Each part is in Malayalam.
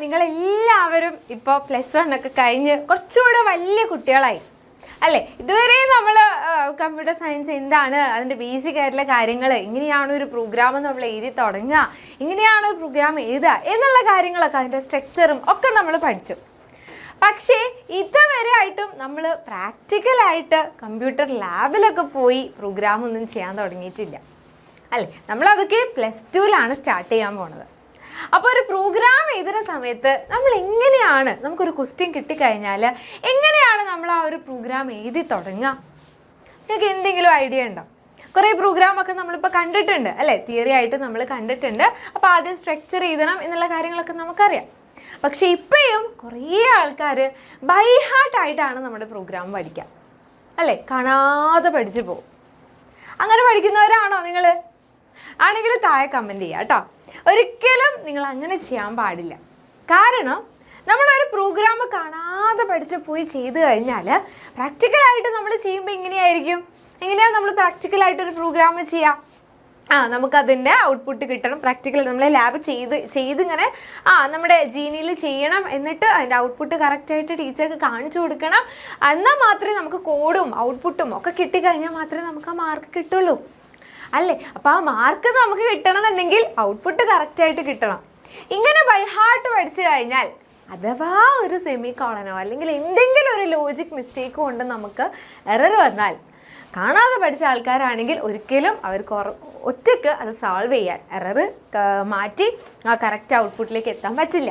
നിങ്ങളെല്ലാവരും ഇപ്പോൾ +1 ഒക്കെ കഴിഞ്ഞ് കുറച്ചുകൂടെ വലിയ കുട്ടികളായി അല്ലേ? ഇതുവരെ നമ്മൾ കമ്പ്യൂട്ടർ സയൻസ് എന്താണ്, അതിൻ്റെ ബേസിക് ആയിട്ടുള്ള കാര്യങ്ങൾ, ഇങ്ങനെയാണ് ഒരു പ്രോഗ്രാം നമ്മൾ എഴുതി തുടങ്ങുക, ഇങ്ങനെയാണ് ഒരു പ്രോഗ്രാം എഴുതുക എന്നുള്ള കാര്യങ്ങളൊക്കെ, അതിൻ്റെ സ്ട്രക്ചറും ഒക്കെ നമ്മൾ പഠിച്ചു. പക്ഷേ ഇതുവരെ ആയിട്ടും നമ്മൾ പ്രാക്ടിക്കലായിട്ട് കമ്പ്യൂട്ടർ ലാബിലൊക്കെ പോയി പ്രോഗ്രാം ഒന്നും ചെയ്യാൻ തുടങ്ങിയിട്ടില്ല അല്ലേ? നമ്മളതൊക്കെ +2ലാണ് സ്റ്റാർട്ട് ചെയ്യാൻ പോണത്. അപ്പോൾ ഒരു പ്രോഗ്രാം എഴുതുന്ന സമയത്ത് നമ്മൾ എങ്ങനെയാണ്, നമുക്കൊരു ക്വസ്റ്റ്യൻ കിട്ടിക്കഴിഞ്ഞാൽ എങ്ങനെയാണ് നമ്മൾ ആ ഒരു പ്രോഗ്രാം എഴുതി തുടങ്ങുക? നിങ്ങൾക്ക് എന്തെങ്കിലും ഐഡിയ ഉണ്ടോ? കുറേ പ്രോഗ്രാമൊക്കെ നമ്മളിപ്പോൾ കണ്ടിട്ടുണ്ട് അല്ലേ? തിയറി ആയിട്ട് നമ്മൾ കണ്ടിട്ടുണ്ട്. അപ്പോൾ ആദ്യം സ്ട്രക്ചർ എഴുതണം എന്നുള്ള കാര്യങ്ങളൊക്കെ നമുക്കറിയാം. പക്ഷേ ഇപ്പോഴും കുറേ ആൾക്കാർ ബൈ ഹാർട്ടായിട്ടാണ് നമ്മുടെ പ്രോഗ്രാം പഠിക്കുക അല്ലേ? കാണാതെ പഠിച്ചു പോകും. അങ്ങനെ പഠിക്കുന്നവരാണോ നിങ്ങൾ? ആണെങ്കിൽ താഴെ കമൻറ്റ് ചെയ്യുക കേട്ടോ. ഒരിക്കലും നിങ്ങൾ അങ്ങനെ ചെയ്യാൻ പാടില്ല. കാരണം നമ്മളൊരു പ്രോഗ്രാം കാണാതെ പഠിച്ച് പോയി ചെയ്ത് കഴിഞ്ഞാൽ പ്രാക്ടിക്കലായിട്ട് നമ്മൾ ചെയ്യുമ്പോൾ എങ്ങനെയാണ് നമ്മൾ പ്രാക്ടിക്കലായിട്ടൊരു പ്രോഗ്രാം ചെയ്യുക? നമുക്കതിൻ്റെ ഔട്ട്പുട്ട് കിട്ടണം. പ്രാക്ടിക്കൽ നമ്മൾ ലാബ് ചെയ്തിങ്ങനെ നമ്മുടെ ജീനിയിൽ ചെയ്യണം. എന്നിട്ട് അതിൻ്റെ ഔട്ട്പുട്ട് കറക്റ്റായിട്ട് ടീച്ചർക്ക് കാണിച്ചു കൊടുക്കണം. എന്നാൽ മാത്രമേ നമുക്ക് കോഡും ഔട്ട്പുട്ടും ഒക്കെ കിട്ടിക്കഴിഞ്ഞാൽ മാത്രമേ നമുക്ക് ആ മാർക്ക് കിട്ടുള്ളൂ അല്ലേ? അപ്പോൾ ആ മാർക്ക് നമുക്ക് കിട്ടണമെന്നുണ്ടെങ്കിൽ ഔട്ട്പുട്ട് കറക്റ്റായിട്ട് കിട്ടണം. ഇങ്ങനെ ബൈ ഹാർട്ട് പഠിച്ചു കഴിഞ്ഞാൽ അഥവാ ഒരു സെമിക്കോളനോ അല്ലെങ്കിൽ എന്തെങ്കിലും ഒരു ലോജിക് മിസ്റ്റേക്ക് കൊണ്ട് നമുക്ക് എറർ വന്നാൽ, കാണാതെ പഠിച്ച ആൾക്കാരാണെങ്കിൽ ഒരിക്കലും അവർക്ക് ഒറ്റയ്ക്ക് അത് സോൾവ് ചെയ്യാൻ, എറർ മാറ്റി ആ കറക്റ്റ് ഔട്ട്പുട്ടിലേക്ക് എത്താൻ പറ്റില്ല.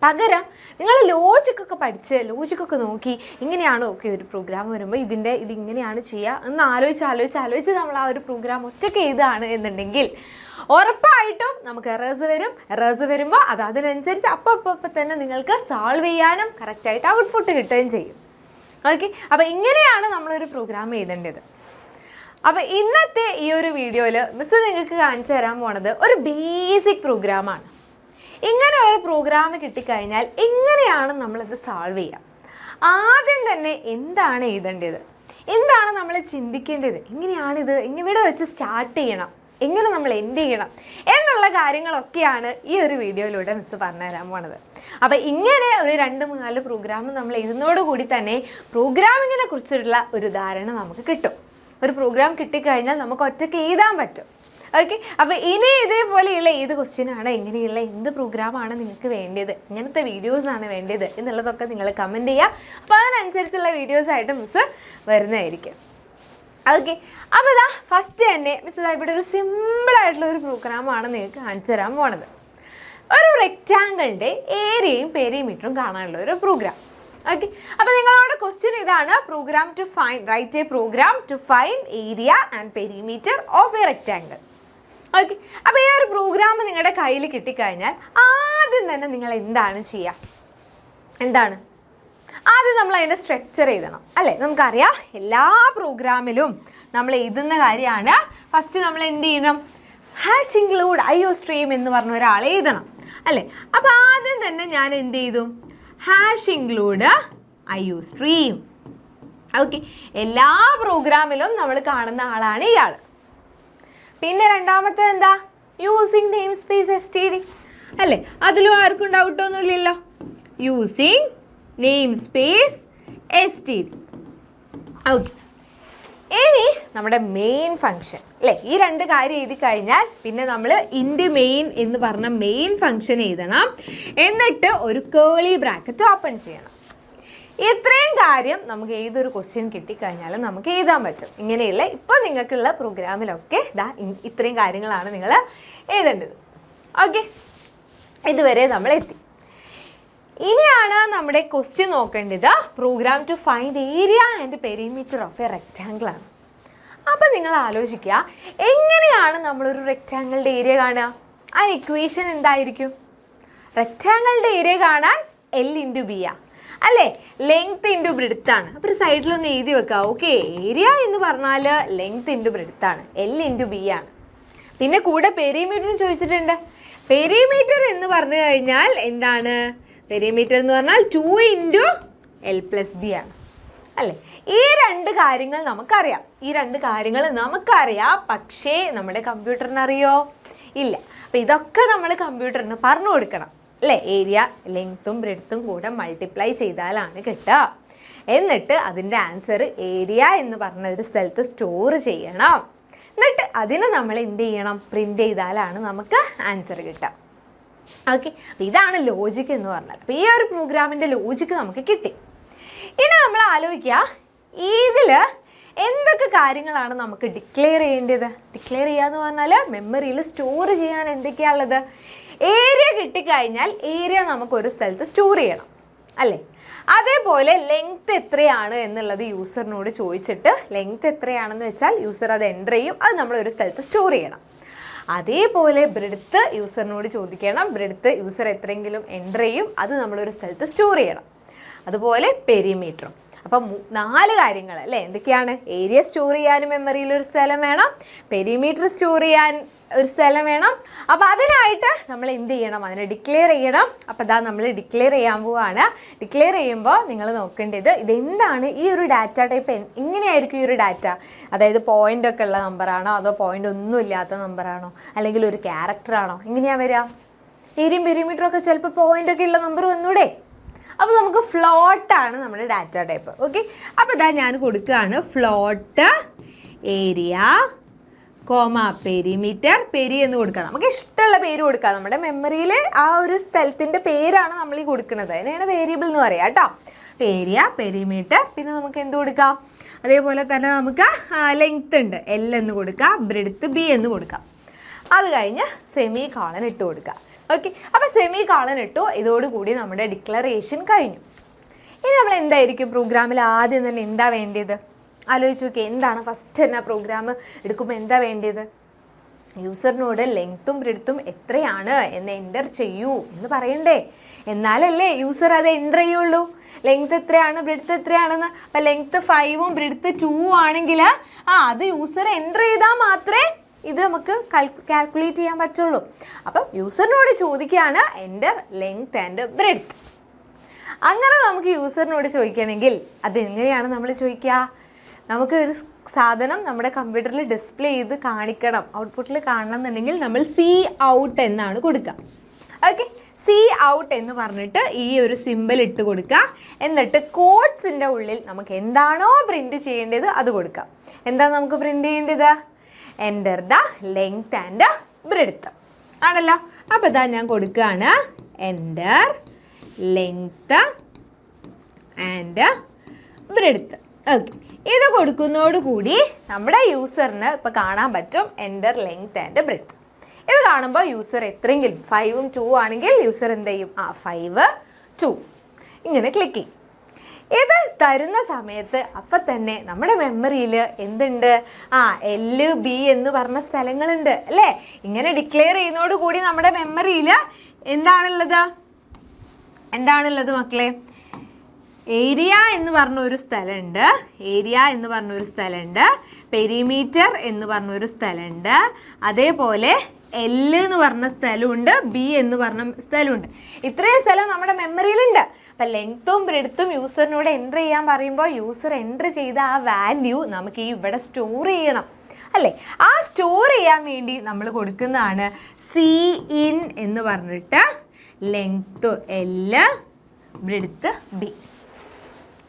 പകരം നിങ്ങൾ ലോജിക്കൊക്കെ പഠിച്ച് ലോജിക്കൊക്കെ നോക്കി ഇങ്ങനെയാണ് ഒരു പ്രോഗ്രാം വരുമ്പോൾ ഇതിങ്ങനെയാണ് ചെയ്യുക എന്ന് ആലോചിച്ച് നമ്മൾ ആ ഒരു പ്രോഗ്രാം ഒറ്റയ്ക്ക് എഴുതുകയാണ് എന്നുണ്ടെങ്കിൽ ഉറപ്പായിട്ടും നമുക്ക് എറേഴ്സ് വരുമ്പോൾ അതിനനുസരിച്ച് അപ്പം തന്നെ നിങ്ങൾക്ക് സോൾവ് ചെയ്യാനും കറക്റ്റായിട്ട് ഔട്ട്പുട്ട് കിട്ടുകയും ചെയ്യും. ഓക്കെ, അപ്പോൾ ഇങ്ങനെയാണ് നമ്മളൊരു പ്രോഗ്രാം എഴുതേണ്ടത്. അപ്പോൾ ഇന്നത്തെ ഈ ഒരു വീഡിയോയിൽ മിസ് നിങ്ങൾക്ക് കാണിച്ചു തരാൻ പോണത് ഒരു ബേസിക് പ്രോഗ്രാമാണ്. ഇങ്ങനെ ഒരു പ്രോഗ്രാം കിട്ടിക്കഴിഞ്ഞാൽ എങ്ങനെയാണ് നമ്മളത് സോൾവ് ചെയ്യുക? ആദ്യം തന്നെ എന്താണ് എഴുതേണ്ടത്, എന്താണ് നമ്മൾ ചിന്തിക്കേണ്ടത്, എങ്ങനെയാണിത് ഇവിടെ വെച്ച് സ്റ്റാർട്ട് ചെയ്യണം, എങ്ങനെ നമ്മൾ എൻഡ് ചെയ്യണം എന്നുള്ള കാര്യങ്ങളൊക്കെയാണ് ഈ ഒരു വീഡിയോയിലൂടെ മിസ് പറഞ്ഞു തരാൻ പോണത്. അപ്പോൾ ഇങ്ങനെ ഒരു 2-3 പ്രോഗ്രാം നമ്മൾ എഴുതുന്നതോടുകൂടി തന്നെ പ്രോഗ്രാമിങ്ങിനെ കുറിച്ചുള്ള ഒരു ധാരണ നമുക്ക് കിട്ടും. ഒരു പ്രോഗ്രാം കിട്ടിക്കഴിഞ്ഞാൽ നമുക്ക് ഒറ്റയ്ക്ക് എഴുതാൻ പറ്റും. ഓക്കെ, അപ്പോൾ ഇനി ഇതേപോലെയുള്ള ഏത് ക്വസ്റ്റ്യനാണ്, എങ്ങനെയുള്ള എന്ത് പ്രോഗ്രാമാണ് നിങ്ങൾക്ക് വേണ്ടത്, ഇങ്ങനത്തെ വീഡിയോസാണ് വേണ്ടത് എന്നുള്ളതൊക്കെ നിങ്ങൾ കമൻറ്റ് ചെയ്യുക. അപ്പോൾ അതിനനുസരിച്ചുള്ള വീഡിയോസായിട്ട് മിസ് വരുന്നതായിരിക്കും. ഓക്കെ, അപ്പോൾ ഇതാ ഫസ്റ്റ് തന്നെ മിസ് ഇവിടെ ഒരു സിമ്പിളായിട്ടുള്ള ഒരു പ്രോഗ്രാമാണ് നിങ്ങൾക്ക് കാണിച്ചു തരാൻ പോണത്. ഒരു റെക്റ്റാങ്കിളിൻ്റെ ഏരിയയും പെരിമീറ്ററും കാണാനുള്ള ഒരു പ്രോഗ്രാം. ഓക്കെ, അപ്പോൾ നിങ്ങളോട് ക്വസ്റ്റ്യൻ ഇതാണ്, write a program to find area and perimeter of a rectangle. Okay, അപ്പോൾ ഈ ഒരു പ്രോഗ്രാം നിങ്ങളുടെ കയ്യിൽ കിട്ടിക്കഴിഞ്ഞാൽ ആദ്യം തന്നെ നിങ്ങൾ എന്താണ് ചെയ്യുക? ആദ്യം നമ്മൾ അതിൻ്റെ സ്ട്രക്ചർ എഴുതണം അല്ലേ? നമുക്കറിയാം എല്ലാ പ്രോഗ്രാമിലും നമ്മൾ എഴുതുന്ന കാര്യമാണ്. ഫസ്റ്റ് നമ്മൾ എന്ത് ചെയ്യണം? #include IOStream എന്ന് പറഞ്ഞ ഒരാളെ എഴുതണം അല്ലേ? അപ്പോൾ ആദ്യം തന്നെ ഞാൻ എന്ത് ചെയ്തു? #include IOStream. ഓക്കെ, എല്ലാ പ്രോഗ്രാമിലും നമ്മൾ കാണുന്ന ആളാണ് ഇയാൾ. പിന്നെ രണ്ടാമത്തെ എന്താ? യൂസിങ് നെയിം സ്പേസ് STD അല്ലേ? അതിലും ആർക്കും ഡൗട്ടൊന്നുമില്ലല്ലോ. Using name space STD. Okay, ഇനി നമ്മുടെ മെയിൻ ഫംഗ്ഷൻ അല്ലേ? ഈ 2 കാര്യം എഴുതി കഴിഞ്ഞാൽ പിന്നെ നമ്മൾ ഇൻഡ് മെയിൻ എന്ന് പറഞ്ഞ മെയിൻ ഫംഗ്ഷൻ എഴുതണം. എന്നിട്ട് ഒരു കേളി ബ്രാക്കറ്റ് ഓപ്പൺ ചെയ്യണം. ഇത്രയും കാര്യം നമുക്ക് ഏതൊരു ക്വസ്റ്റ്യൻ കിട്ടിക്കഴിഞ്ഞാൽ നമുക്ക് എഴുതാൻ പറ്റും. ഇങ്ങനെയുള്ള ഇപ്പോൾ നിങ്ങൾക്കുള്ള പ്രോഗ്രാമിലൊക്കെ ഇത്രയും കാര്യങ്ങളാണ് നിങ്ങൾ എഴുതേണ്ടത്. ഓക്കെ, ഇതുവരെ നമ്മൾ എത്തി. ഇനിയാണ് നമ്മുടെ ക്വസ്റ്റ്യൻ നോക്കേണ്ടത്. Program to find area and perimeter of a rectangle ആണ്. അപ്പം നിങ്ങൾ ആലോചിക്കുക, എങ്ങനെയാണ് നമ്മളൊരു റെക്റ്റാങ്കിളിൻ്റെ ഏരിയ കാണുക? ആ ഇക്വേഷൻ എന്തായിരിക്കും? റെക്റ്റാങ്കിളിൻ്റെ ഏരിയ കാണാൻ L/B അല്ലേ? ലെങ്ത് ഇൻറ്റു ബ്രെഡ്ത്ത് ആണ്. അപ്പോൾ ഒരു സൈഡിലൊന്ന് എഴുതി വെക്കുക. ഓക്കെ, ഏരിയ എന്ന് പറഞ്ഞാൽ ലെങ്ത് ഇൻറ്റു ബ്രെഡ്ത്ത് ആണ്, L/B ആണ്. പിന്നെ കൂടെ പെരിമീറ്റർ ചോദിച്ചിട്ടുണ്ട്. പെരിമീറ്റർ എന്ന് പറഞ്ഞു കഴിഞ്ഞാൽ എന്താണ്? പെരിമീറ്റർ എന്ന് പറഞ്ഞാൽ 2 × L+B ആണ് അല്ലേ? ഈ 2 കാര്യങ്ങൾ നമുക്കറിയാം. പക്ഷേ നമ്മുടെ കമ്പ്യൂട്ടറിന് അറിയോ? ഇല്ല. അപ്പോൾ ഇതൊക്കെ നമ്മൾ കമ്പ്യൂട്ടറിന് പറഞ്ഞു കൊടുക്കണം. അല്ലേ? ഏരിയ ലെങ്ത്തും ബ്രെഡ്ത്തും കൂടെ മൾട്ടിപ്ലൈ ചെയ്താലാണ് കിട്ടുക. എന്നിട്ട് അതിൻ്റെ ആൻസർ ഏരിയ എന്ന് പറഞ്ഞ ഒരു സ്ഥലത്ത് സ്റ്റോർ ചെയ്യണം. എന്നിട്ട് അതിന് നമ്മൾ എന്ത് ചെയ്യണം? പ്രിൻ്റ് ചെയ്താലാണ് നമുക്ക് ആൻസർ കിട്ടുക. ഓക്കെ, അപ്പോൾ ഇതാണ് ലോജിക്ക് എന്ന് പറഞ്ഞാൽ. അപ്പോൾ ഈ ഒരു പ്രോഗ്രാമിൻ്റെ ലോജിക്ക് നമുക്ക് കിട്ടി. ഇനി നമ്മൾ ആലോചിക്കുക, ഇതിൽ എന്തൊക്കെ കാര്യങ്ങളാണ് നമുക്ക് ഡിക്ലെയർ ചെയ്യേണ്ടത്? ഡിക്ലെയർ ചെയ്യുക എന്ന് പറഞ്ഞാൽ മെമ്മറിയിൽ സ്റ്റോർ ചെയ്യാൻ എന്തൊക്കെയാണുള്ളത്? ഏരിയ കിട്ടിക്കഴിഞ്ഞാൽ ഏരിയ നമുക്കൊരു സ്ഥലത്ത് സ്റ്റോർ ചെയ്യണം, അല്ലേ? അതേപോലെ ലെങ്ത് എത്രയാണ് എന്നുള്ളത് യൂസറിനോട് ചോദിച്ചിട്ട് ലെങ്ത് എത്രയാണെന്ന് വെച്ചാൽ യൂസർ അത് എൻ്റർ ചെയ്യും, അത് നമ്മളൊരു സ്ഥലത്ത് സ്റ്റോർ ചെയ്യണം. അതേപോലെ ബ്രെഡ്ത്ത് യൂസറിനോട് ചോദിക്കണം, ബ്രെഡ്ത്ത് യൂസർ എത്രയെങ്കിലും എൻ്റർ ചെയ്യും, അത് നമ്മളൊരു സ്ഥലത്ത് സ്റ്റോർ ചെയ്യണം. അതുപോലെ പെരിമീറ്ററും. അപ്പം 4 കാര്യങ്ങൾ അല്ലേ? എന്തൊക്കെയാണ്? ഏരിയ സ്റ്റോർ ചെയ്യാനും മെമ്മറിയിൽ ഒരു സ്ഥലം വേണം, പെരിമീറ്റർ സ്റ്റോർ ചെയ്യാൻ ഒരു സ്ഥലം വേണം. അപ്പോൾ അതിനായിട്ട് നമ്മൾ എന്ത് ചെയ്യണം? അതിനെ ഡിക്ലെയർ ചെയ്യണം. അപ്പോൾ ഇതാ നമ്മൾ ഡിക്ലെയർ ചെയ്യാൻ പോവുകയാണ്. ഡിക്ലെയർ ചെയ്യുമ്പോൾ നിങ്ങൾ നോക്കേണ്ടത് ഇതെന്താണ്? ഈ ഒരു ഡാറ്റ ടൈപ്പ് എങ്ങനെയായിരിക്കും ഈ ഒരു ഡാറ്റ? അതായത് പോയിൻ്റൊക്കെ ഉള്ള നമ്പറാണോ, അതോ പോയിൻ്റ് ഒന്നും ഇല്ലാത്ത നമ്പറാണോ, അല്ലെങ്കിൽ ഒരു ക്യാരക്ടറാണോ? എങ്ങനെയാണ് വരിക? ഏരിയയും പെരിമീറ്ററും ഒക്കെ ചിലപ്പോൾ പോയിൻ്റൊക്കെ ഉള്ള നമ്പർ വന്നൂടെ? അപ്പോൾ നമുക്ക് ഫ്ലോട്ടാണ് നമ്മുടെ ഡാറ്റ ടൈപ്പ്. ഓക്കെ, അപ്പോൾ ഇതാ ഞാൻ കൊടുക്കുകയാണ് ഫ്ലോട്ട് ഏരിയ പെരിമീറ്റർ. പെരി എന്ന് കൊടുക്കാം, നമുക്ക് ഇഷ്ടമുള്ള പേര് കൊടുക്കാം. നമ്മുടെ മെമ്മറിയിൽ ആ ഒരു സ്ഥലത്തിൻ്റെ പേരാണ് നമ്മൾ ഈ കൊടുക്കുന്നത്, അതിനാണ് വേരിയബിൾ എന്ന് പറയാം കേട്ടോ. ഏരിയ, പെരിമീറ്റർ, പിന്നെ നമുക്ക് എന്ത് കൊടുക്കാം? അതേപോലെ തന്നെ നമുക്ക് ലെങ്ത് ഉണ്ട്, L എന്ന് കൊടുക്കാം, ബ്രെഡ്ത്ത് B എന്ന് കൊടുക്കാം. അത് കഴിഞ്ഞ് സെമി കോളൻ ഇട്ട് കൊടുക്കാം. ഓക്കെ, അപ്പോൾ സെമി കോളൻ ഇട്ടു. ഇതോടുകൂടി നമ്മുടെ ഡിക്ലറേഷൻ കഴിഞ്ഞു. ഇനി നമ്മൾ എന്തായിരിക്കും പ്രോഗ്രാമിൽ ആദ്യം തന്നെ എന്താ വേണ്ടത്? ആലോചിച്ച് നോക്കി, എന്താണ് ഫസ്റ്റ് തന്നെ പ്രോഗ്രാം എടുക്കുമ്പോൾ എന്താ വേണ്ടത്? യൂസറിനോട് ലെങ്ത്തും ബ്രെഡ്ത്തും എത്രയാണ് എന്ന് എൻ്റർ ചെയ്യൂ എന്ന് പറയണ്ടേ? എന്നാലല്ലേ യൂസർ അത് എൻ്റർ ചെയ്യുള്ളൂ. ലെങ്ത്ത് എത്രയാണ്, ബ്രെഡ്ത്ത് എത്രയാണെന്ന്. അപ്പം ലെങ്ത്ത് 5ഉം ബ്രെഡ്ത്ത് 2 ആണെങ്കിൽ അത് യൂസർ എൻ്റർ ചെയ്താൽ മാത്രമേ ഇത് നമുക്ക് കാൽക്കുലേറ്റ് ചെയ്യാൻ പറ്റുള്ളൂ. അപ്പം യൂസറിനോട് ചോദിക്കുകയാണ് എൻ്റർ ലെങ്ത് ആൻഡ് ബ്രെഡ്ത്ത്. അങ്ങനെ നമുക്ക് യൂസറിനോട് ചോദിക്കണമെങ്കിൽ അതെങ്ങനെയാണ് നമ്മൾ ചോദിക്കുക? നമുക്ക് ഒരു സാധനം നമ്മുടെ കമ്പ്യൂട്ടറിൽ ഡിസ്പ്ലേ ചെയ്ത് കാണിക്കണം, ഔട്ട്പുട്ടിൽ കാണണം എന്നുണ്ടെങ്കിൽ നമ്മൾ സി ഔട്ട് എന്നാണ് കൊടുക്കുക. ഓക്കെ, സി ഔട്ട് എന്ന് പറഞ്ഞിട്ട് ഈ ഒരു സിമ്പിൾ ഇട്ട് കൊടുക്കുക. എന്നിട്ട് കോഡ്സിൻ്റെ ഉള്ളിൽ നമുക്ക് എന്താണോ പ്രിൻറ്റ് ചെയ്യേണ്ടത് അത് കൊടുക്കുക. എന്താ നമുക്ക് പ്രിൻറ്റ് ചെയ്യേണ്ടത്? Enter the length and breadth ആണല്ലോ. അപ്പോൾ ഇതാ ഞാൻ കൊടുക്കുകയാണ് enter length and breadth. Okay, ഇത് കൊടുക്കുന്നതോടുകൂടി നമ്മുടെ യൂസറിന് ഇപ്പോൾ കാണാൻ പറ്റും എൻ്റർ ലെങ്ത് ആൻഡ് ബ്രെഡ്ത്ത്. ഇത് കാണുമ്പോൾ യൂസർ എത്രയെങ്കിലും 5ഉം 2 ആണെങ്കിൽ യൂസർ എന്ത് ചെയ്യും? 5, 2 ഇങ്ങനെ ക്ലിക്ക് ചെയ്യും. ഇത് തരുന്ന സമയത്ത് അപ്പം തന്നെ നമ്മുടെ മെമ്മറിയിൽ എന്തുണ്ട്? L, B എന്ന് പറഞ്ഞ സ്ഥലങ്ങളുണ്ട് അല്ലേ? ഇങ്ങനെ ഡിക്ലെയർ ചെയ്യുന്നതോടുകൂടി നമ്മുടെ മെമ്മറിയിൽ എന്താണുള്ളത് മക്കളെ? ഏരിയ എന്ന് പറഞ്ഞ ഒരു സ്ഥലമുണ്ട്, പെരിമീറ്റർ എന്ന് പറഞ്ഞൊരു സ്ഥലമുണ്ട്, അതേപോലെ L എന്ന് പറഞ്ഞ സ്ഥലമുണ്ട്, B എന്ന് പറഞ്ഞ സ്ഥലമുണ്ട്. ഇത്രയും സ്ഥലം നമ്മുടെ മെമ്മറിയിലുണ്ട്. അപ്പം ലെങ്ത്തും ബ്രെഡ്ത്തും യൂസറിനോട് എൻ്റർ ചെയ്യാൻ പറയുമ്പോൾ യൂസർ എൻ്റർ ചെയ്ത ആ വാല്യൂ നമുക്ക് ഈ ഇവിടെ സ്റ്റോർ ചെയ്യണം അല്ലേ? ആ സ്റ്റോർ ചെയ്യാൻ വേണ്ടി നമ്മൾ കൊടുക്കുന്നതാണ് സി ഇൻ എന്ന് പറഞ്ഞിട്ട് length L, breadth B.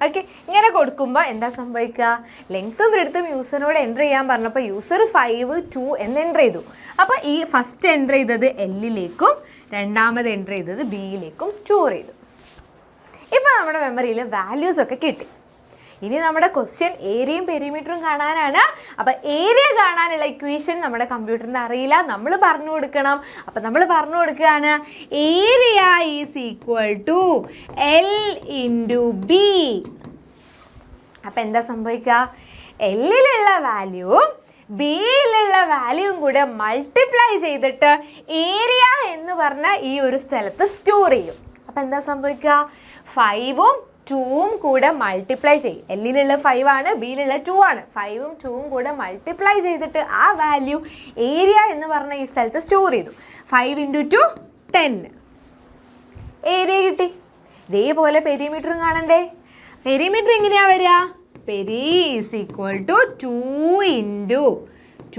Okay, ഇങ്ങനെ കൊടുക്കുമ്പോൾ എന്താ സംഭവിക്കുക? ലെങ്ത്തും ബ്രെഡ്ത്തും യൂസറിനോട് എൻ്റർ ചെയ്യാൻ പറഞ്ഞപ്പോൾ യൂസർ 5, 2 എന്ന് എൻ്റർ ചെയ്തു. അപ്പോൾ ഈ ഫസ്റ്റ് എൻ്റർ ചെയ്തത് Lലേക്കും രണ്ടാമത് എൻ്റർ ചെയ്തത് Bയിലേക്കും സ്റ്റോർ ചെയ്തു. ഇപ്പോൾ നമ്മുടെ മെമ്മറിയിൽ വാല്യൂസൊക്കെ കിട്ടി. ഇനി നമ്മുടെ ക്വസ്റ്റ്യൻ ഏരിയയും പെരിമീറ്ററും കാണാനാണ്. അപ്പോൾ ഏരിയ കാണാനുള്ള ഇക്വേഷൻ നമ്മുടെ കമ്പ്യൂട്ടറിന് അറിയില്ല, നമ്മൾ പറഞ്ഞു കൊടുക്കണം. അപ്പോൾ നമ്മൾ പറഞ്ഞു കൊടുക്കുകയാണ് area is equal to L into B. അപ്പം എന്താ സംഭവിക്കുക? Lലുള്ള വാല്യൂവും Bയിലുള്ള വാല്യൂവും കൂടെ മൾട്ടിപ്ലൈ ചെയ്തിട്ട് ഏരിയ എന്ന് പറഞ്ഞ ഈ ഒരു സ്ഥലത്ത് സ്റ്റോർ ചെയ്യും. അപ്പം എന്താ സംഭവിക്കുക? 5ഉം 2ഉം കൂടെ മൾട്ടിപ്ലൈ ചെയ്യും. Lലുള്ള 5 ആണ്, Bയിലുള്ള 2 ആണ്. 5ഉം 2ഉം കൂടെ മൾട്ടിപ്ലൈ ചെയ്തിട്ട് ആ വാല്യൂ ഏരിയ എന്ന് പറഞ്ഞ ഈ സ്ഥലത്ത് സ്റ്റോർ ചെയ്തു. 5 × 2 10 ഏരിയ കിട്ടി. ഇതേപോലെ പെരിമീറ്ററും കാണണ്ടേ? പെരിമീറ്റർ എങ്ങനെയാണ് വരിക? Peri is equal to 2 ×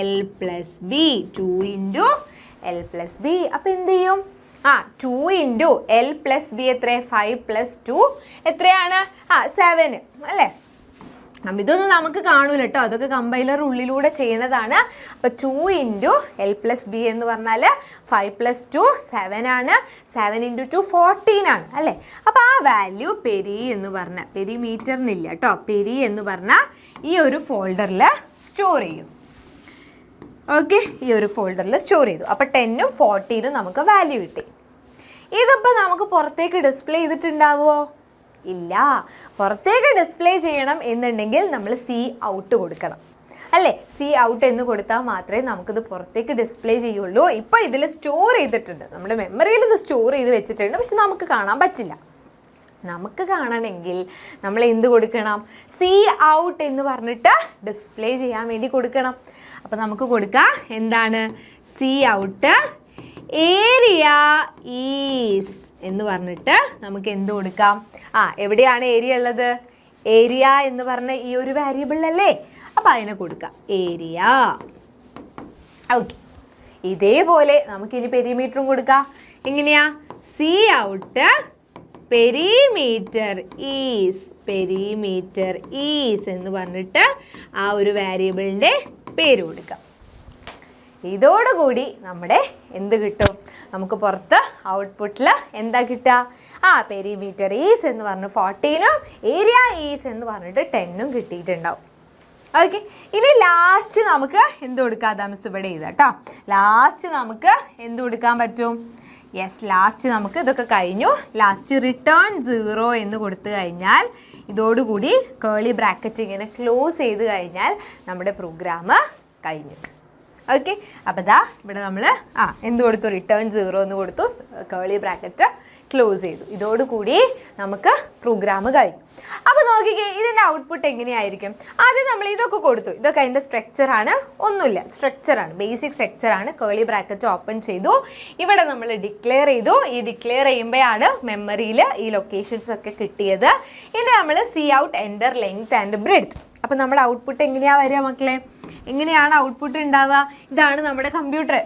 L + B, 2 × L plus B. അപ്പം എന്ത് ചെയ്യും? 2 ഇൻറ്റു എൽ പ്ലസ് ബി എത്ര? 5 പ്ലസ് 2 എത്രയാണ്? 7 അല്ലേ? ഇതൊന്നും നമുക്ക് കാണൂല കേട്ടോ, അതൊക്കെ കമ്പൈലർ ഉള്ളിലൂടെ ചെയ്യുന്നതാണ്. അപ്പോൾ 2 ഇൻറ്റു എൽ പ്ലസ് ബി എന്ന് പറഞ്ഞാൽ 5 പ്ലസ് 2 7 ആണ്. 7 ഇൻറ്റു 2 14 ആണ് അല്ലേ? അപ്പോൾ ആ വാല്യൂ പെരി എന്ന് പറഞ്ഞ, പെരിമീറ്റർ എന്നില്ല കേട്ടോ, പെരി എന്ന് പറഞ്ഞാൽ ഈ ഒരു ഫോൾഡറിൽ സ്റ്റോർ ചെയ്യും. ഓക്കെ, ഈ ഒരു ഫോൾഡറിൽ സ്റ്റോർ ചെയ്തു. അപ്പോൾ 10ഉം 14ഉം നമുക്ക് വാല്യൂ കിട്ടി. ഇതിപ്പോൾ നമുക്ക് പുറത്തേക്ക് ഡിസ്പ്ലേ ചെയ്തിട്ടുണ്ടാവുമോ? ഇല്ല. പുറത്തേക്ക് ഡിസ്പ്ലേ ചെയ്യണം എന്നുണ്ടെങ്കിൽ നമ്മൾ സി ഔട്ട് കൊടുക്കണം അല്ലേ? സി ഔട്ട് എന്ന് കൊടുത്താൽ മാത്രമേ നമുക്കിത് പുറത്തേക്ക് ഡിസ്പ്ലേ ചെയ്യുള്ളൂ. ഇപ്പോൾ ഇതിൽ സ്റ്റോർ ചെയ്തിട്ടുണ്ട്, നമ്മുടെ മെമ്മറിയിൽ ഇത് സ്റ്റോർ ചെയ്ത് വെച്ചിട്ടുണ്ട്, പക്ഷെ നമുക്ക് കാണാൻ പറ്റില്ല. നമുക്ക് കാണണമെങ്കിൽ നമ്മൾ എന്ത് കൊടുക്കണം? സി ഔട്ട് എന്ന് പറഞ്ഞിട്ട് ഡിസ്പ്ലേ ചെയ്യാൻ വേണ്ടി കൊടുക്കണം. അപ്പോൾ നമുക്ക് കൊടുക്കാം എന്താണ്? സി ഔട്ട് ഏരിയ ഈസ് എന്ന് പറഞ്ഞിട്ട് നമുക്ക് എന്ത് കൊടുക്കാം? എവിടെയാണ് ഏരിയ ഉള്ളത്? ഏരിയ എന്ന് പറഞ്ഞ ഈ ഒരു വേരിയബിളല്ലേ, അപ്പോൾ അതിനെ കൊടുക്കാം ഏരിയ. ഓക്കെ, ഇതേപോലെ നമുക്കിനി പെരിമീറ്ററും കൊടുക്കാം. എങ്ങനെയാ? C out perimeter is, perimeter is എന്ന് പറഞ്ഞിട്ട് ആ ഒരു വേരിയബിളിൻ്റെ പേര് കൊടുക്കാം. ഇതോടുകൂടി നമ്മുടെ എന്ത് കിട്ടും? നമുക്ക് പുറത്ത് ഔട്ട്പുട്ടിൽ എന്താ കിട്ടുക? പെരിമീറ്റർ ഈസ് എന്ന് പറഞ്ഞ് 14ഉം ഏരിയ ഈസ് എന്ന് പറഞ്ഞിട്ട് 10ഉം കിട്ടിയിട്ടുണ്ടാവും. ഓക്കെ, ഇനി ലാസ്റ്റ് നമുക്ക് എന്ത് കൊടുക്കാം? മിസ് ഇവിടെ ചെയ്താ കേട്ടോ. ലാസ്റ്റ് നമുക്ക് എന്ത് കൊടുക്കാൻ പറ്റും? യെസ്, ലാസ്റ്റ് നമുക്ക് ഇതൊക്കെ കഴിഞ്ഞു. ലാസ്റ്റ് റിട്ടേൺ 0 എന്ന് കൊടുത്തു കഴിഞ്ഞാൽ ഇതോടുകൂടി കേളി ബ്രാക്കറ്റ് ഇങ്ങനെ ക്ലോസ് ചെയ്ത് കഴിഞ്ഞാൽ നമ്മുടെ പ്രോഗ്രാം കഴിഞ്ഞു. ഓക്കെ, അപ്പോൾ ഇവിടെ നമ്മൾ എന്ത് കൊടുത്തു? റിട്ടേൺ 0 എന്ന് കൊടുത്തു, കേളി ബ്രാക്കറ്റ് ക്ലോസ് ചെയ്തു. ഇതോടുകൂടി നമുക്ക് പ്രോഗ്രാം കഴിഞ്ഞു. അപ്പോൾ നോക്കിക്കേ, ഇതിൻ്റെ ഔട്ട്പുട്ട് എങ്ങനെയായിരിക്കും? ആദ്യം നമ്മൾ ഇതൊക്കെ കൊടുത്തു, ഇതൊക്കെ അതിൻ്റെ സ്ട്രക്ചറാണ്, ഒന്നുമില്ല, സ്ട്രക്ചറാണ്, ബേസിക് സ്ട്രക്ചറാണ്. കേളി ബ്രാക്കറ്റ് ഓപ്പൺ ചെയ്തു, ഇവിടെ നമ്മൾ ഡിക്ലെയർ ചെയ്തു. ഈ ഡിക്ലെയർ ചെയ്യുമ്പോഴാണ് മെമ്മറിയിൽ ഈ ലൊക്കേഷൻസ് ഒക്കെ കിട്ടിയത്. ഇനി നമ്മൾ C out enter length and breadth. അപ്പോൾ നമ്മുടെ ഔട്ട്പുട്ട് എങ്ങനെയാണ് വരിക മക്കളെ? എങ്ങനെയാണ് ഔട്ട്പുട്ട് ഉണ്ടാവുക? ഇതാണ് നമ്മുടെ കമ്പ്യൂട്ടർ.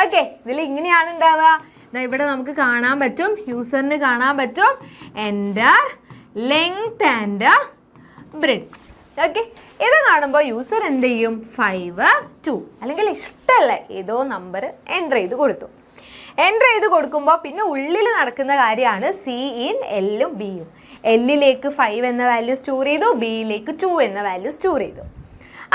ഓക്കെ, ഇതിൽ ഇങ്ങനെയാണ് ഉണ്ടാവുക. ഇവിടെ നമുക്ക് കാണാൻ പറ്റും, യൂസറിന് കാണാൻ പറ്റും enter length and breadth. Okay, ഇത് കാണുമ്പോൾ യൂസർ എന്ത് ചെയ്യും? 5 2 അല്ലെങ്കിൽ ഇഷ്ടമുള്ള ഏതോ നമ്പർ എൻ്റർ ചെയ്ത് കൊടുത്തു. എൻ്റർ ചെയ്ത് കൊടുക്കുമ്പോൾ പിന്നെ ഉള്ളിൽ നടക്കുന്ന കാര്യമാണ് സി ഇൻ എല്ലും ബിയും. എല്ലിലേക്ക് 5 എന്ന വാല്യൂ സ്റ്റോർ ചെയ്തു, ബിയിലേക്ക് 2 എന്ന വാല്യൂ സ്റ്റോർ ചെയ്തു.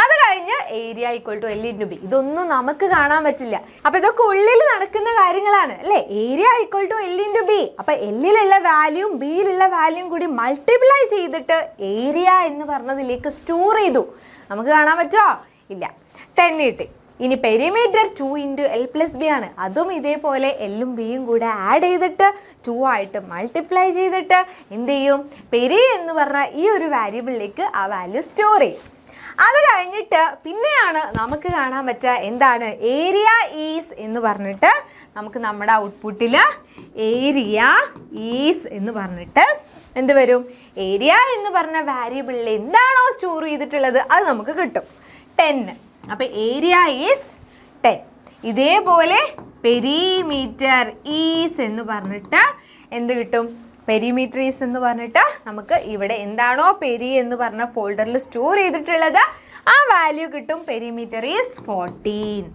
അത് കഴിഞ്ഞ് area equal to L into B. ഇതൊന്നും നമുക്ക് കാണാൻ പറ്റില്ല. അപ്പോൾ ഇതൊക്കെ ഉള്ളിൽ നടക്കുന്ന കാര്യങ്ങളാണ് അല്ലേ? Area equal to L into B. അപ്പോൾ എല്ലിലുള്ള വാല്യൂം ബിയിലുള്ള വാല്യൂം കൂടി മൾട്ടിപ്ലൈ ചെയ്തിട്ട് ഏരിയ എന്ന് പറഞ്ഞതിലേക്ക് സ്റ്റോർ ചെയ്തു. നമുക്ക് കാണാൻ പറ്റുമോ? ഇല്ല. 10 കിട്ടി. ഇനി perimeter 2 into L plus B ആണ്. അതും ഇതേപോലെ എല്ലും ബിയും കൂടെ ആഡ് ചെയ്തിട്ട് 2 ആയിട്ട് മൾട്ടിപ്ലൈ ചെയ്തിട്ട് എന്ത് ചെയ്യും? പെരി എന്ന് പറഞ്ഞ ഈ ഒരു വേരിയബിളിലേക്ക് ആ വാല്യൂ സ്റ്റോർ ചെയ്യും. അത് കഴിഞ്ഞിട്ട് പിന്നെയാണ് നമുക്ക് കാണാൻ പറ്റുക എന്താണ്? ഏരിയ ഈസ് എന്ന് പറഞ്ഞിട്ട് നമുക്ക് നമ്മുടെ ഔട്ട്പുട്ടിൽ ഏരിയ ഈസ് എന്ന് പറഞ്ഞിട്ട് എന്ത് വരും? ഏരിയ എന്ന് പറഞ്ഞ വേരിയബിളിൽ എന്താണോ സ്റ്റോർ ചെയ്തിട്ടുള്ളത് അത് നമുക്ക് കിട്ടും, 10. അപ്പോൾ ഏരിയ ഈസ് 10. ഇതേപോലെ പെരിമീറ്റർ ഈസ് എന്ന് പറഞ്ഞിട്ട് എന്ത് കിട്ടും? പെരിമീറ്റർ ഈസ് എന്ന് പറഞ്ഞിട്ട് നമുക്ക് ഇവിടെ എന്താണോ പെരി എന്ന് പറഞ്ഞ ഫോൾഡറിൽ സ്റ്റോർ ചെയ്തിട്ടുള്ളത് ആ വാല്യൂ കിട്ടും. Perimeter is 14.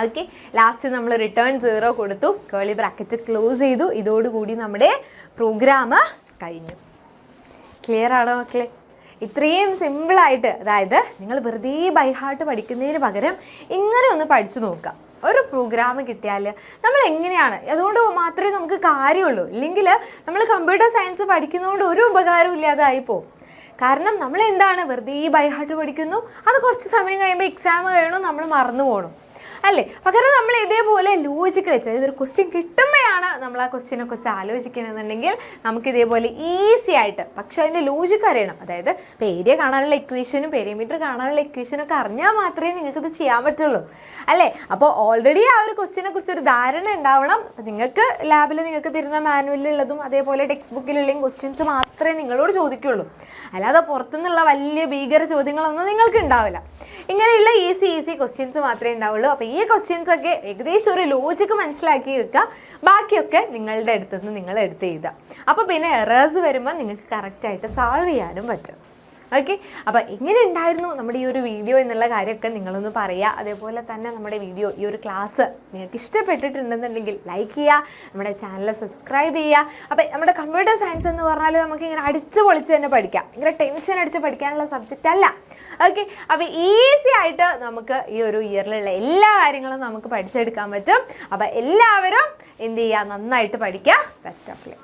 ഓക്കെ, ലാസ്റ്റ് നമ്മൾ റിട്ടേൺ 0 കൊടുത്തു, കേളി ബ്രാക്കറ്റ് ക്ലോസ് ചെയ്തു. ഇതോടുകൂടി നമ്മുടെ പ്രോഗ്രാം കഴിഞ്ഞു. ക്ലിയർ ആണോ മക്കളെ? ഇത്രയും സിമ്പിളായിട്ട്, അതായത് നിങ്ങൾ വെറുതെ ബൈ ഹാർട്ട് പഠിക്കുന്നതിന് പകരം ഇങ്ങനെ ഒന്ന് പഠിച്ചു നോക്കുക. ഒരു പ്രോഗ്രാം കിട്ടിയാൽ നമ്മൾ എങ്ങനെയാണ്, അതുകൊണ്ട് മാത്രമേ നമുക്ക് കാര്യമുള്ളൂ. ഇല്ലെങ്കിൽ നമ്മൾ കമ്പ്യൂട്ടർ സയൻസ് പഠിക്കുന്നതുകൊണ്ട് ഒരു ഉപകാരവും ഇല്ലാതായി പോകും. കാരണം നമ്മൾ എന്താണ് വെറുതെ ബൈ ഹാർട്ട് പഠിക്കുന്നു, അത് കുറച്ച് സമയം കഴിയുമ്പോൾ എക്സാം കഴിയണം, നമ്മൾ മറന്നു പോകണം അല്ലേ? പകരം നമ്മൾ ഇതേപോലെ ലോജിക്ക് വെച്ച്, ഇതൊരു ക്വസ്റ്റ്യൻ കിട്ടുമ്പോഴാണ് അങ്ങനെയാണ് നമ്മൾ ആ ക്വസ്റ്റ്യനെ കുറിച്ച് ആലോചിക്കണമെന്നുണ്ടെങ്കിൽ നമുക്ക് ഇതേപോലെ ഈസി ആയിട്ട്, പക്ഷെ അതിൻ്റെ ലോജിക്ക് അറിയണം. അതായത് ഇപ്പോൾ ഏരിയ കാണാനുള്ള ഇക്വേഷനും പെരിമീറ്റർ കാണാനുള്ള ഇക്വേഷനും ഒക്കെ അറിഞ്ഞാൽ മാത്രമേ നിങ്ങൾക്ക് ഇത് ചെയ്യാൻ പറ്റുള്ളൂ അല്ലേ. അപ്പോൾ ഓൾറെഡി ആ ഒരു ക്വസ്റ്റ്യനെ കുറിച്ച് ഒരു ധാരണ ഉണ്ടാവണം. അപ്പോൾ നിങ്ങൾക്ക് ലാബിൽ നിങ്ങൾക്ക് തരുന്ന മാനുവലിലുള്ളതും അതേപോലെ ടെക്സ്റ്റ് ബുക്കിലുള്ളതും ക്വസ്റ്റ്യൻസ് മാത്രമേ നിങ്ങളോട് ചോദിക്കുകയുള്ളൂ. അല്ലാതെ പുറത്തുനിന്നുള്ള വലിയ ഭീകര ചോദ്യങ്ങളൊന്നും നിങ്ങൾക്ക് ഉണ്ടാവില്ല. ഇങ്ങനെയുള്ള ഈസി ക്വസ്റ്റ്യൻസ് മാത്രമേ ഉണ്ടാവുള്ളൂ. അപ്പോൾ ഈ ക്വസ്റ്റ്യൻസ് ഒക്കെ ഏകദേശം ഒരു ലോജിക്ക് മനസ്സിലാക്കി വെക്കുക. ബാക്കിയൊക്കെ നിങ്ങളുടെ അടുത്തുനിന്ന് നിങ്ങൾ എടുത്ത് എഴുതുക. അപ്പോൾ പിന്നെ എറേഴ്സ് വരുമ്പോൾ നിങ്ങൾക്ക് കറക്റ്റായിട്ട് സോൾവ് ചെയ്യാനും പറ്റും. ഓക്കെ, അപ്പോൾ എങ്ങനെ ഉണ്ടായിരുന്നു നമ്മുടെ ഈ ഒരു വീഡിയോ എന്നുള്ള കാര്യമൊക്കെ നിങ്ങളൊന്ന് പറയുക. അതേപോലെ തന്നെ നമ്മുടെ വീഡിയോ, ഈ ഒരു ക്ലാസ് നിങ്ങൾക്ക് ഇഷ്ടപ്പെട്ടിട്ടുണ്ടെന്നുണ്ടെങ്കിൽ ലൈക്ക് ചെയ്യുക, നമ്മുടെ ചാനൽ സബ്സ്ക്രൈബ് ചെയ്യുക. അപ്പോൾ നമ്മുടെ കമ്പ്യൂട്ടർ സയൻസ് എന്ന് പറഞ്ഞാൽ നമുക്ക് ഇങ്ങനെ അടിച്ച് പൊളിച്ച് തന്നെ പഠിക്കാം, ഇങ്ങനെ ടെൻഷൻ അടിച്ച് പഠിക്കാനുള്ള സബ്ജക്റ്റ് അല്ല. ഓക്കെ, അപ്പോൾ ഈസി ആയിട്ട് നമുക്ക് ഈ ഒരു ഇയറിലുള്ള എല്ലാ കാര്യങ്ങളും നമുക്ക് പഠിച്ചെടുക്കാൻ പറ്റും. അപ്പോൾ എല്ലാവരും എന്ത് ചെയ്യുക, നന്നായിട്ട് പഠിക്കുക. Best of luck.